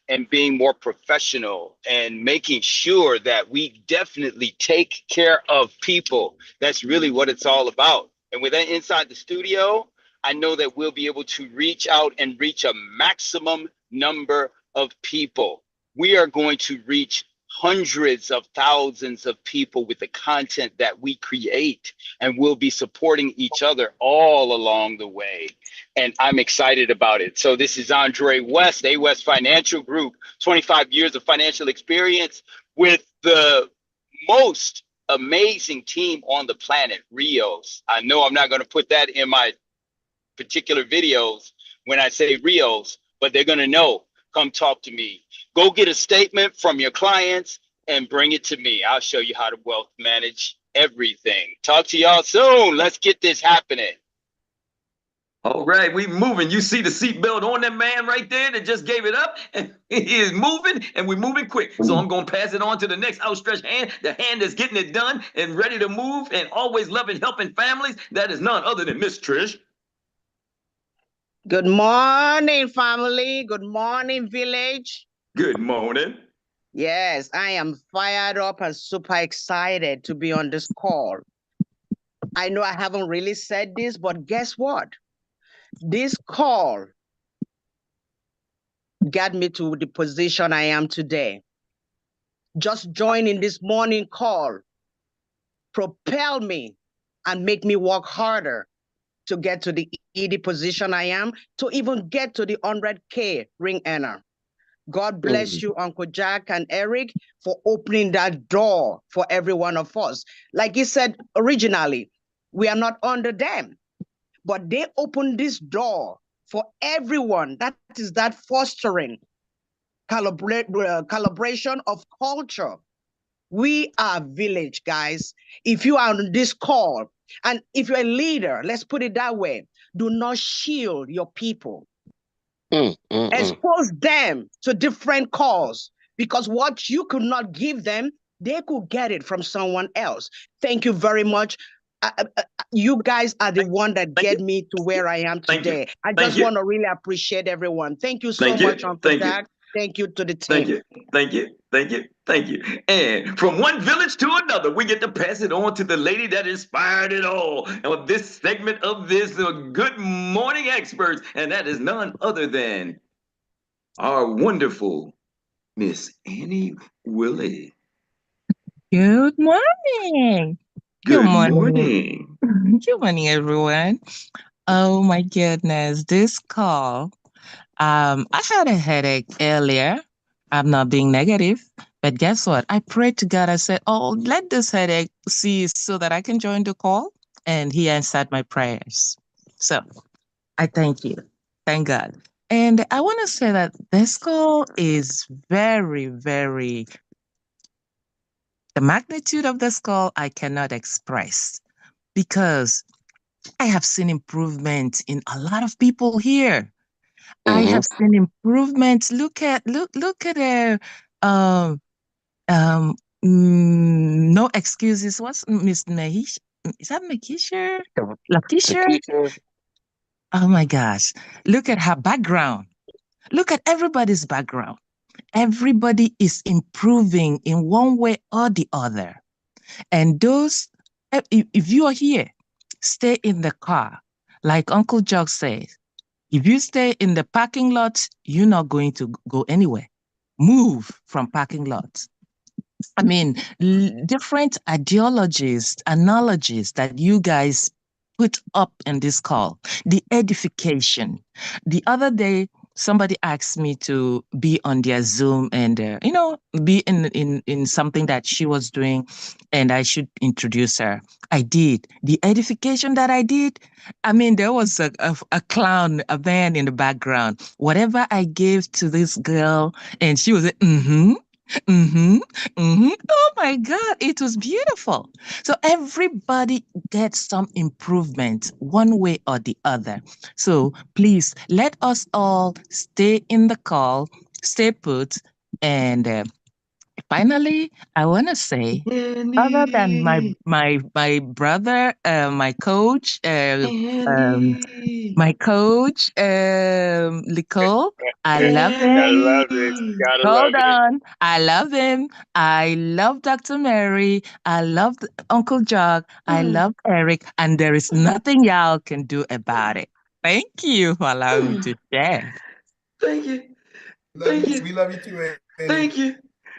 and being more professional and making sure that we definitely take care of people. That's really what it's all about. And with that inside the studio, I know that we'll be able to reach out and reach a maximum number of people. We are going to reach hundreds of thousands of people with the content that we create, and we'll be supporting each other all along the way. And I'm excited about it. So this is Andre West, A West Financial Group, 25 years of financial experience with the most amazing team on the planet, Rios. I know I'm not going to put that in my particular videos when I say Rios, but they're going to know. Come talk to me. Go get a statement from your clients and bring it to me. I'll show you how to wealth manage everything. Talk to y'all soon. Let's get this happening. All right, we moving. You see the seatbelt on that man right there that just gave it up? And he is moving, and we're moving quick. So I'm going to pass it on to the next outstretched hand, the hand that's getting it done and ready to move and always loving, helping families. That is none other than Miss Trish. Good morning, family. Good morning, village. Good morning. Yes, I am fired up and super excited to be on this call. I know I haven't really said this, but guess what? This call got me to the position I am today. Just joining this morning call propelled me and make me work harder to get to the ED position I am, to even get to the 100K ring earner. God bless you, Uncle Jack and Eric, for opening that door for every one of us. Like he said originally, we are not under them, but they opened this door for everyone. That is that fostering calibration of culture. We are village, guys. If you are on this call, and if you're a leader, let's put it that way, do not shield your people. Expose them to different calls, because what you could not give them, they could get it from someone else. Thank you very much. you guys are the one that Thank get you. me to where I am Thank you. today. I Thank just you. want to really appreciate everyone. Thank you so Thank much, you. Uncle Thank you. Jack. Thank you to the Thank team. you. Thank you. Thank you. Thank you. And from one village to another, we get to pass it on to the lady that inspired it all on this segment of this Good Morning Experts. And that is none other than our wonderful Miss Annie Willie. Good morning. Good Good morning. morning. Good morning, everyone. Oh my goodness, this call. I had a headache earlier. I'm not being negative, but guess what? I prayed to God. I said, "Oh, let this headache cease so that I can join the call." And He answered my prayers. So I thank you. Thank God. And I want to say that this call is very, very the magnitude of this call I cannot express because I have seen improvement in a lot of people here. I Mm-hmm. have seen improvements. Look at um um no excuses. What's Miss Mahish? Is that Makisha? Lakisha? Takesha. Oh my gosh. Look at her background. Look at everybody's background. Everybody is improving in one way or the other. And those, if you are here, stay in the car. Like Uncle Jock says, if you stay in the parking lot, you're not going to go anywhere. Move from parking lots. I mean, different ideologies, analogies that you guys put up in this call, the edification. The other day, somebody asked me to be on their Zoom and, be in something that she was doing and I should introduce her. I did. The edification that I did, I mean, there was a clown, a man in the background. Whatever I gave to this girl, and she was like, mm-hmm. Mm-hmm. Mm-hmm. Oh my God, it was beautiful. So everybody gets some improvement one way or the other. So please let us all stay in the call, stay put. And finally, I want to say, other than Annie. my brother, my coach, Annie. my coach, Nicole, I love Gotta him. love it. Annie. Gotta love Hold it. on. I love him. I love Dr. Mary. I love Uncle Jock. I love Eric. And there is nothing y'all can do about it. Thank you for allowing me to share. Thank you. Love Thank you. you. We love you too, Annie. Thank you.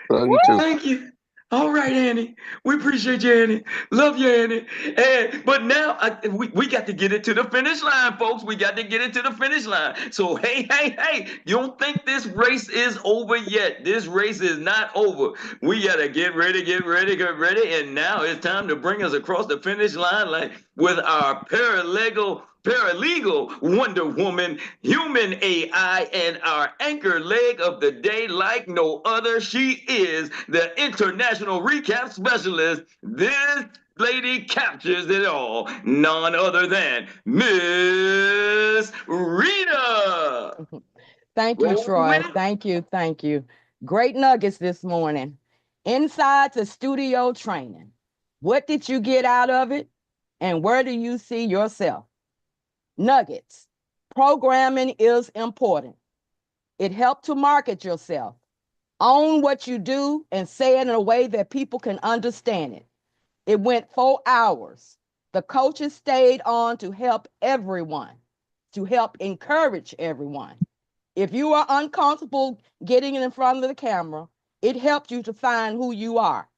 Love you too. Thank you. All right, Annie. We appreciate you, Annie. Love you, Annie. And but now we got to get it to the finish line, folks. We got to get it to the finish line. So hey, you don't think this race is over yet? This race is not over. We gotta get ready, get ready, get ready. And now it's time to bring us across the finish line, like with our paralegal Wonder Woman, human AI, and our anchor leg of the day like no other. She is the international recap specialist. This lady captures it all. None other than Miss Rita. Thank you, Roll Troy. with it. Thank you. Thank you. Great nuggets this morning. Inside the studio training. What did you get out of it? And where do you see yourself? Nuggets. Programming is important. It helped to market yourself. Own what you do and say it in a way that people can understand it. It went 4 hours. The coaches stayed on to help everyone, to help encourage everyone. If you are uncomfortable getting in front of the camera, it helps you to find who you are.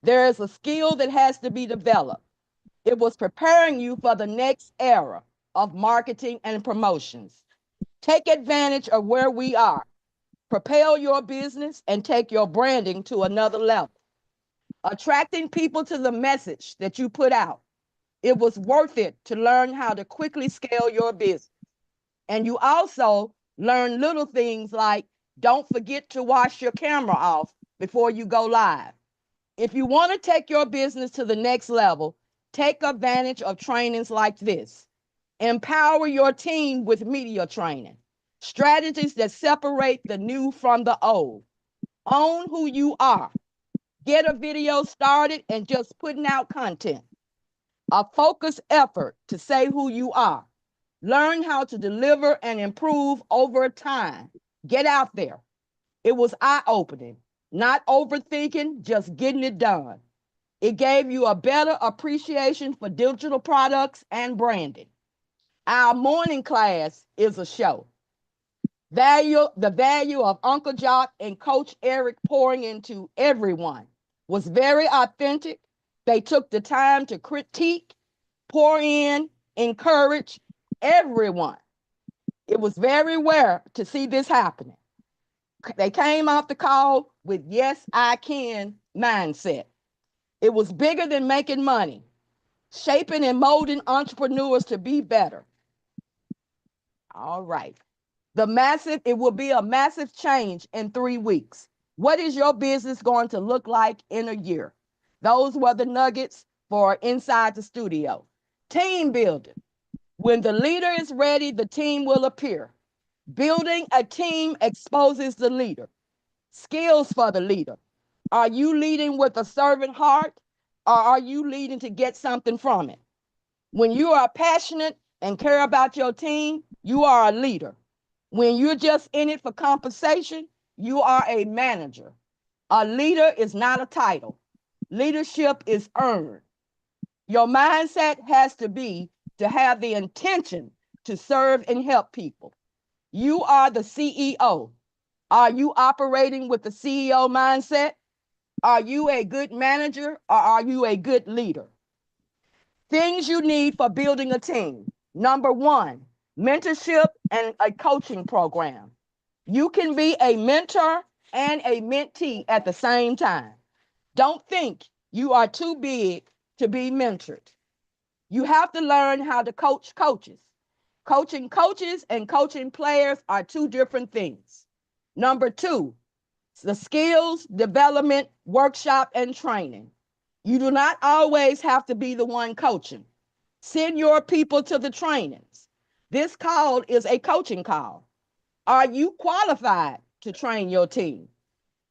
There is a skill that has to be developed. It was preparing you for the next era of marketing and promotions. Take advantage of where we are. Propel your business and take your branding to another level. Attracting people to the message that you put out. It was worth it to learn how to quickly scale your business. And you also learn little things like don't forget to wash your camera off before you go live. If you want to take your business to the next level, take advantage of trainings like this. Empower your team with media training, strategies that separate the new from the old. Own who you are. Get a video started and just putting out content. A focused effort to say who you are. Learn how to deliver and improve over time. Get out there. It was eye-opening, not overthinking, just getting it done. It gave you a better appreciation for digital products and branding. Our morning class is a show. The value of Uncle Jock and Coach Erik pouring into everyone was very authentic. They took the time to critique, pour in, encourage everyone. It was very rare to see this happening. They came off the call with yes, I can mindset. It was bigger than making money, shaping and molding entrepreneurs to be better. All right. It will be a massive change in 3 weeks. What is your business going to look like in a year? Those were the nuggets for Inside the Studio. Team building. When the leader is ready, the team will appear. Building a team exposes the leader. Skills for the leader. Are you leading with a servant heart, or are you leading to get something from it? When you are passionate and care about your team, you are a leader. When you're just in it for compensation, you are a manager. A leader is not a title. Leadership is earned. Your mindset has to be to have the intention to serve and help people. You are the CEO. Are you operating with the CEO mindset? Are you a good manager, or are you a good leader? Things you need for building a team. Number 1, mentorship and a coaching program. You can be a mentor and a mentee at the same time. Don't think you are too big to be mentored. You have to learn how to coach coaches. Coaching coaches and coaching players are 2 different things. Number 2, the skills development workshop and training. You do not always have to be the one coaching. Send your people to the trainings. This call is a coaching call. Are you qualified to train your team?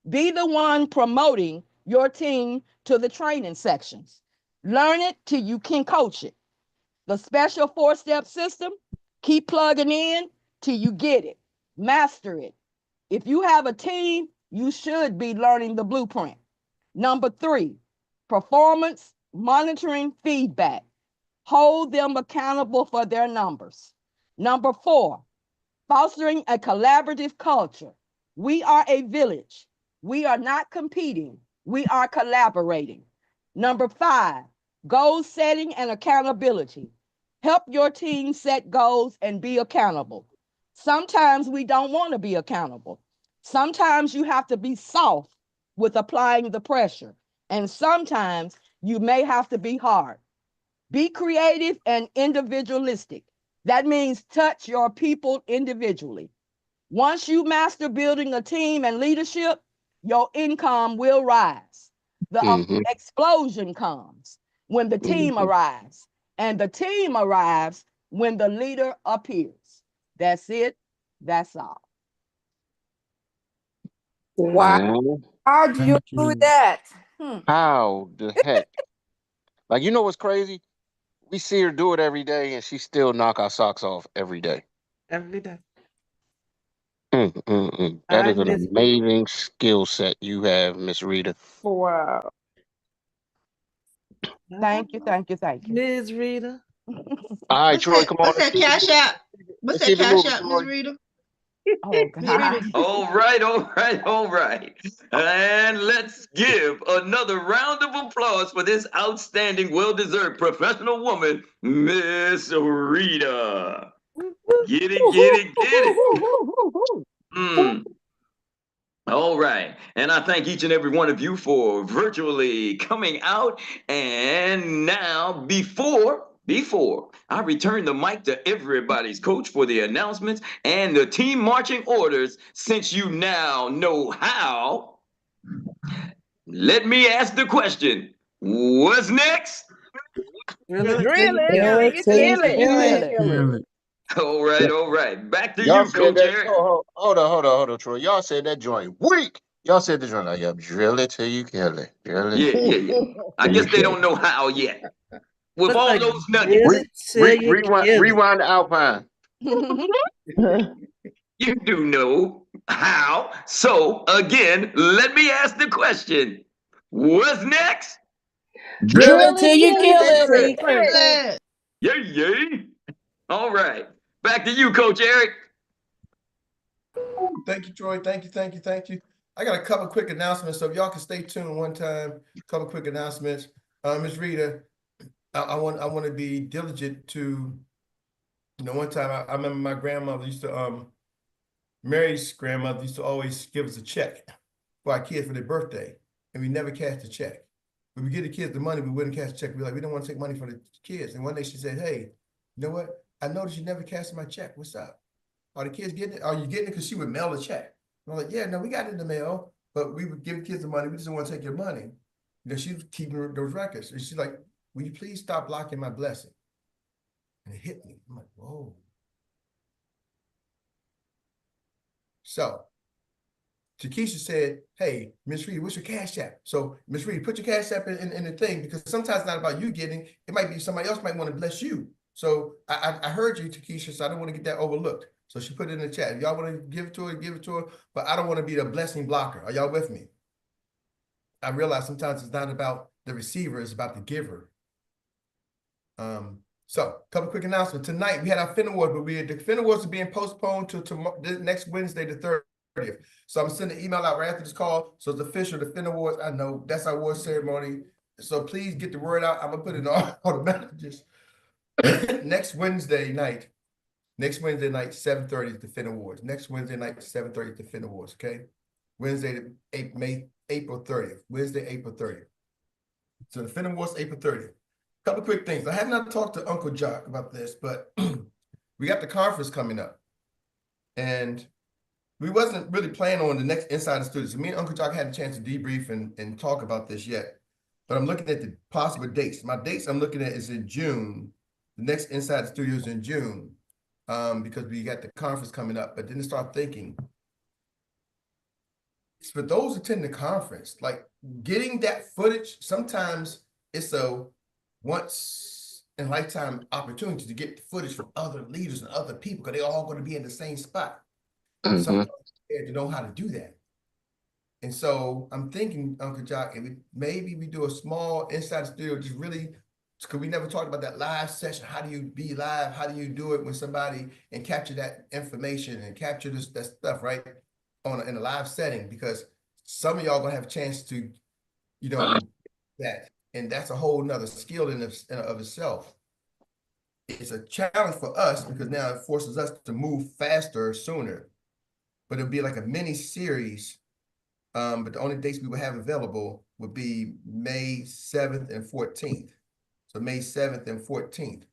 Be the one promoting your team to the training sections. Learn it till you can coach it. The special 4-step system, keep plugging in till you get it. Master it. If you have a team, you should be learning the blueprint. Number 3, performance monitoring feedback. Hold them accountable for their numbers. Number 4, fostering a collaborative culture. We are a village. We are not competing. We are collaborating. Number 5, goal setting and accountability. Help your team set goals and be accountable. Sometimes we don't want to be accountable. Sometimes you have to be soft with applying the pressure. And sometimes you may have to be hard. Be creative and individualistic. That means touch your people individually. Once you master building a team and leadership, your income will rise. The explosion comes when the team arrives, and the team arrives when the leader appears. That's it. That's all. Wow. How do you do that? How the heck? Like, you know what's crazy? We see her do it every day, and she still knock our socks off every day. Every day. That is an amazing skill set you have, Miss Rita. Wow. Thank you, thank you, thank you. Ms. Rita. All right, Troy, come on. What's that cash app? What's that cash app, Ms. Rita? Oh, God. All right, all right, all right. And let's give another round of applause for this outstanding, well-deserved professional woman, Miss Rita. Get it, get it, get it. All right. And I thank each and every one of you for virtually coming out. And now, before I return the mic to everybody's coach for the announcements and the team marching orders, since you now know how, let me ask the question. What's next? Drill it. All right. Back to Y'all you, Coach that, Erik. Hold on, Troy. Y'all said that joint weak. Y'all said the joint drill it till you kill it. Drill it. Yeah. I guess they don't know how yet. with Looks all like those nuggets. really till you kill it. Rewind the Alpine. You do know how. So again, let me ask the question. What's next? Drill it till you kill it. Yay, yay. All right. Back to you, Coach Erik. Thank you, Troy. Thank you. I got a couple quick announcements, so if y'all can stay tuned one time. A couple quick announcements. Ms. Rita, I want to be diligent to, one time I remember my grandmother used to, Mary's grandmother used to always give us a check for our kids for their birthday, and we never cashed the check. When we give the kids the money, we wouldn't cash the check. We're like, we don't want to take money from the kids. And one day she said, hey, you know what? I noticed you never cashed my check. What's up? Are the kids getting it? Are you getting it? Because she would mail the check. I'm like, yeah, no, we got it in the mail, but we would give the kids the money. We just don't want to take your money. She was keeping those records. And she's like, will you please stop blocking my blessing? And it hit me. I'm like, whoa. So Takesha said, hey, Miss Reed, what's your Cash App? So Miss Reed, put your Cash App in the thing, because sometimes it's not about you getting, it might be somebody else might want to bless you. So I heard you, Takesha, so I don't want to get that overlooked. So she put it in the chat. If y'all want to give it to her, but I don't want to be the blessing blocker. Are y'all with me? I realize sometimes it's not about the receiver, it's about the giver. So a couple quick announcements. Tonight we had our Fin Awards, but the Fin Awards are being postponed to next Wednesday, the 30th. So I'm sending an email out right after this call. So it's official, the Fin Awards. I know that's our award ceremony. So please get the word out. I'm gonna put it on all the messages. Next Wednesday night, 7:30 is the Fin Awards. Next Wednesday night, 7:30 is the Fin Awards, okay? Wednesday, April 30th. Wednesday, April 30th. So the Fin Awards, April 30th. Couple quick things. I have not talked to Uncle Jock about this, but we got the conference coming up. And we wasn't really planning on the next Inside the Studio. So me and Uncle Jock had a chance to debrief and talk about this yet. But I'm looking at the possible dates. My dates I'm looking at is in June. The next Inside the Studio is in June, because we got the conference coming up. But then I start thinking, for those attending the conference, like getting that footage, sometimes it's a once in a lifetime opportunity to get the footage from other leaders and other people, because they're all going to be in the same spot. Mm-hmm. Some people to know how to do that. And so I'm thinking, Uncle Jock, maybe we do a small Inside the Studio, just really, because we never talked about that live session. How do you be live? How do you do it when somebody and capture that information and capture that stuff, right? In a live setting, because some of y'all gonna have a chance to, that, and that's a whole nother skill in of itself. It's a challenge for us because now it forces us to move faster, sooner. But it'll be like a mini series. But the only dates we will have available would be May 7th and 14th. So May 7th and 14th.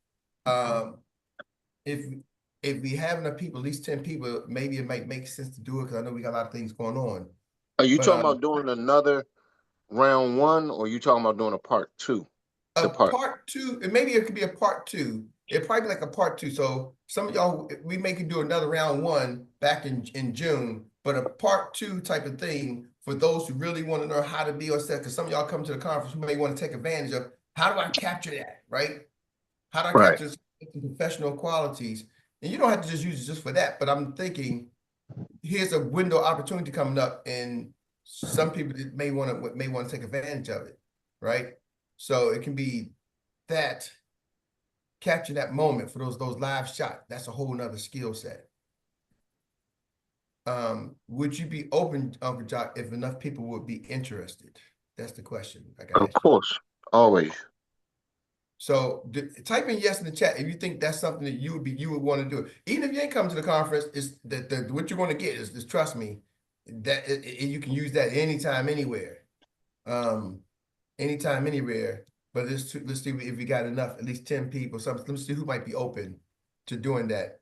If we have enough people, at least 10 people, maybe it might make sense to do it, because I know we got a lot of things going on. Are you talking about doing another round one, or are you talking about doing a part two? Part two, and maybe it could be a part two. It'd probably be like a part two. So some of y'all, we may could do another round one back in June, but a part two type of thing for those who really want to know how to be on set, because some of y'all come to the conference who may want to take advantage of, how do I capture that, right? How do I capture professional qualities? And you don't have to just use it just for that, but I'm thinking, here's a window opportunity coming up, and some people may want to take advantage of it, right? So it can be that, capture that moment for those live shots. That's a whole nother skill set. Would you be open, Uncle Jock, if enough people would be interested? That's the question. Of course, always. So type in yes in the chat if you think that's something that you would want to do. Even if you ain't come to the conference, is that what you're going to get is trust me, that you can use that anytime, anywhere. Anytime, anywhere. But let's see if we got enough, at least 10 people. So let's see who might be open to doing that.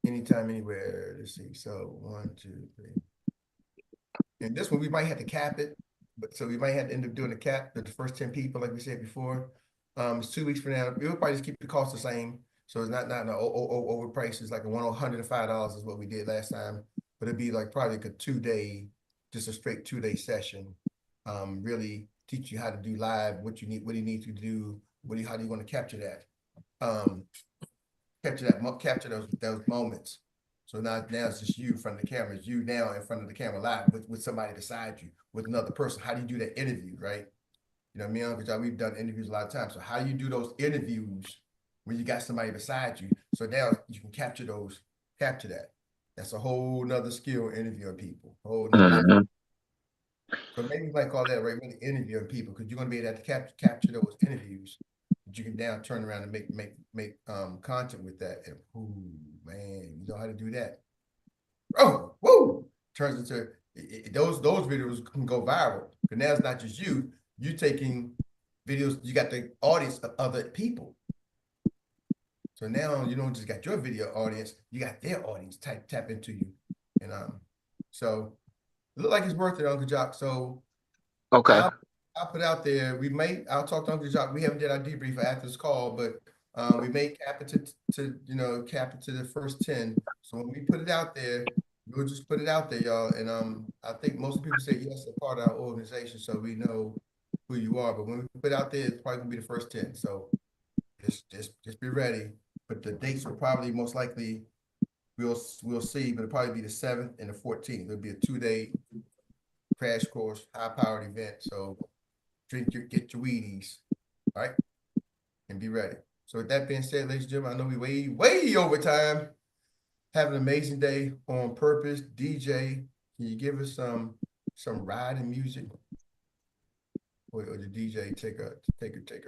Anytime, anywhere. Let's see. So 1, 2, 3. And this one we might have to cap it. But so we might have to end up doing a cap for the first 10 people, like we said before. It's 2 weeks from now. We'll probably just keep the cost the same. So it's not an overpriced. It's like $105 is what we did last time. But it'd be like probably like a 2-day, just a straight 2-day session. Really teach you how to do live, what you need, what he needs you to do, how do you want to capture that? Capture those moments. So now it's just you in front of the camera. It's you now in front of the camera live with somebody beside you, with another person. How do you do that interview, right? You know, me and Uncle John, we've done interviews a lot of times. So how do you do those interviews when you got somebody beside you? So now you can capture that. That's a whole nother skill, interviewing people. So maybe you might call that, right, really interviewing people, because you're going to be able to capture those interviews that you can now turn around and make content with that. And man, you know how to do that. Oh, woo! Turns into those videos can go viral. But now it's not just you. You taking videos. You got the audience of other people. So now you don't just got your video audience. You got their audience tap into you, and so it look like it's worth it, Uncle Jock. So okay, I'll put out there. I'll talk to Uncle Jock. We haven't did our debrief after this call, but we may cap it to the first 10. So when we put it out there, we'll just put it out there, y'all. And I think most people say yes, they're part of our organization, so we know who you are. But when we put it out there, it's probably gonna be the first 10. So just be ready. But the dates will probably most likely we'll see, but it'll probably be the 7th and the 14th. It'll be a 2-day crash course, high-powered event. So get your Wheaties, right? And be ready. So with that being said, ladies and gentlemen, I know we way over time. Have an amazing day on purpose. DJ, can you give us some riding music? Or the DJ take a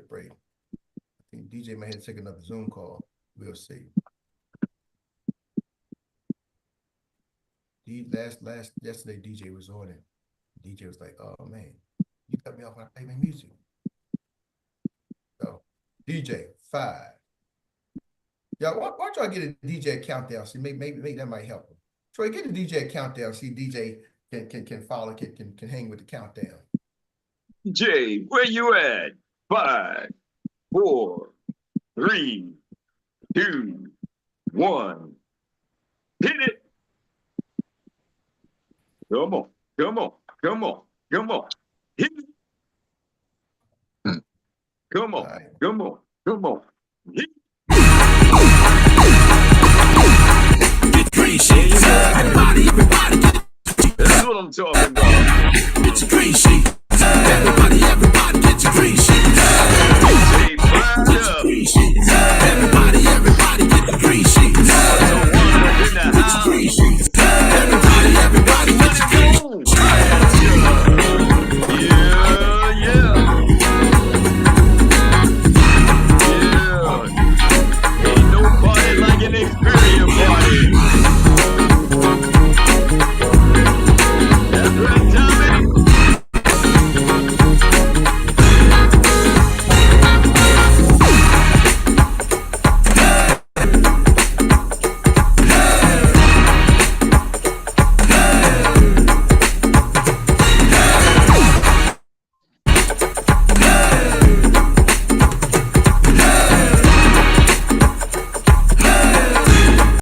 break? I think DJ may have to take another Zoom call. We'll see. Yesterday DJ was on it. DJ was like, "Oh man, you cut me off when I play my music." So DJ 5. Y'all, why don't y'all get a DJ countdown? See, maybe that might help him. Troy, get a DJ countdown. See, DJ can follow, can hang with the countdown. Jay, where you at? 5, 4, 3, 2, 1. Hit it. Come on. Hit it. Come on. Right. Come on. Hit it. Everybody. That's what I'm talking about. It's a green sheet. Everybody get your green sheet. Say, fired up.